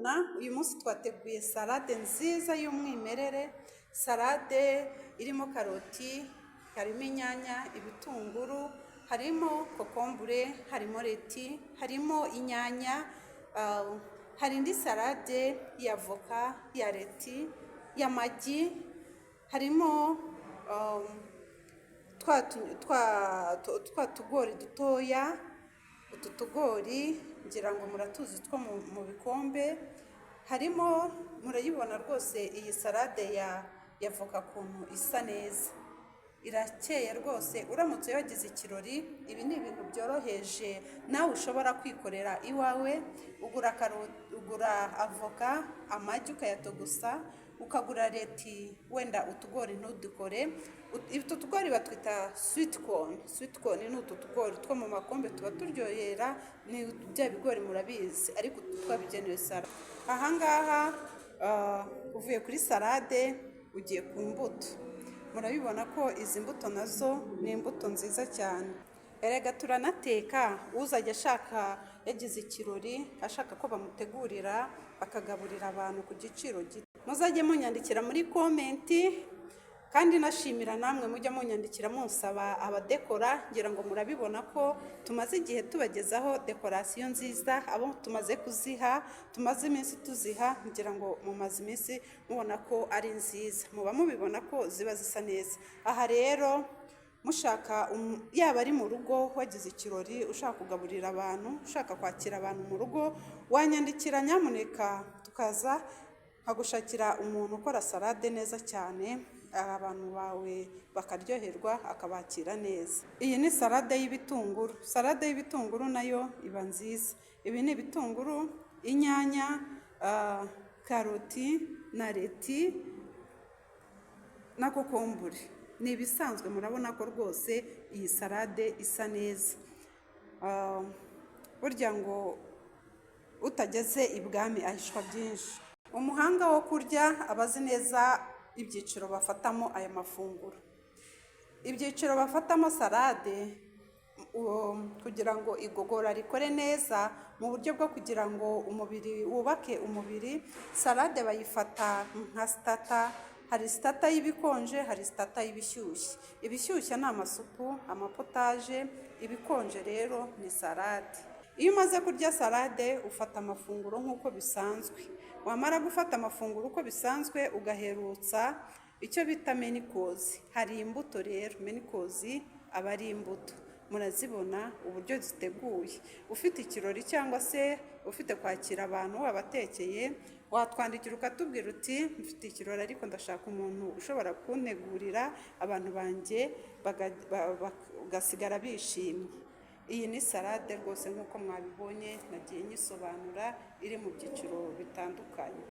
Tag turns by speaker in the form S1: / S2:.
S1: murabibona, uyu munsi twateguye salade nziza y'umwimerere, salade irimo karoti, harimo inyanya, ibitunguru, harimo kokombure, harimo leti, harimo inyanya, hari indi salade ya voka, ya leti, y'amagi, harimo twa tugori dutoya. Utu tugori ngira ngo muratuzi two mu bikombe. Harimo, murayibona rwose iyi salade ya voka kuntu isa neza, irakeye rwose. Uramutse wagize ikirori, ibi ni ibintu byoroheje nawe ushobora kwikorera iwawe. Ugura avoka, amagi ukayatogusa, ukagura leti, wenda utugori ntudukore. Utu tugori batwita sweet corn. Sweet corn ni utu tugori two mu makombe tuba turyohera, ni bya bigori murabizi, ariko twabigenewe salade. Ahangaha uvuye kuri salade ugiye ku mbuto. Murabibona ko izi mbuto nazo ni imbuto nziza cyane. Erega turanateka, uzajya ashaka yagize ikirori, ashaka ko bamutegurira bakagaburira abantu ku giciro gito. Muzajye munyandikira muri komenti, kandi nashimira namwe mujya munyandikira musaba abadekora. Ngira ngo murabibona ko tumaze igihe tubagezaho dekorasiyo nziza, abo tumaze kuziha, tumaze iminsi tuziha. Ngira ngo mumaze iminsi mubona ko ari nziza, muba mubibona ko ziba zisa neza. Aha rero mushaka yaba ari mu rugo wagize ikirori, ushaka kugaburira abantu, ushaka kwakira abantu mu rugo, wanyandikira nyamuneka tukaza nkagushakira umuntu ukora salade neza cyane, abantu bawe bakaryoherwa, akabakira neza. Iyi ni salade y'ibitunguru. Salade y'ibitunguru nayo iba nziza. Ibi ni ibitunguru, inyanya, karoti na leti na kokombure. Ni ibisanzwe, murabona ko rwose iyi salade isa neza. Burya ngo utageze ibwami ahishwa byinshi. Umuhanga wo kurya abazi neza ibyiciro bafatamo aya mafunguro. Ibyiciro bafatamo salade kugira ngo igogora rikore neza, mu buryo bwo kugira ngo umubiri wubake umubiri. Salade bayifata nka sitata. Hari sitata y'ibikonje, hari sitata y'ibishyushye. Ibishyushye ni amasupu, amapotaje. Ibikonje rero ni salade. Iyo umaze kurya salade ufata amafunguro nk'uko bisanzwe. Wamara gufata amafunguro uko bisanzwe ugaherutsa icyo bita menikozi. Hari imbuto rero, menikozi aba ari imbuto. Murazibona uburyo ziteguye. Ufite ikirori cyangwa se ufite kwakira abantu wabatekeye, watwandikira ukatubwira uti mfite ikirori ariko ndashaka umuntu ushobora kuntegurira abantu banjye bagasigara bishimye. Iyi ni salade rwose nk'uko mwabibonye nagiye nyisobanura, iri mu byiciro bitandukanye.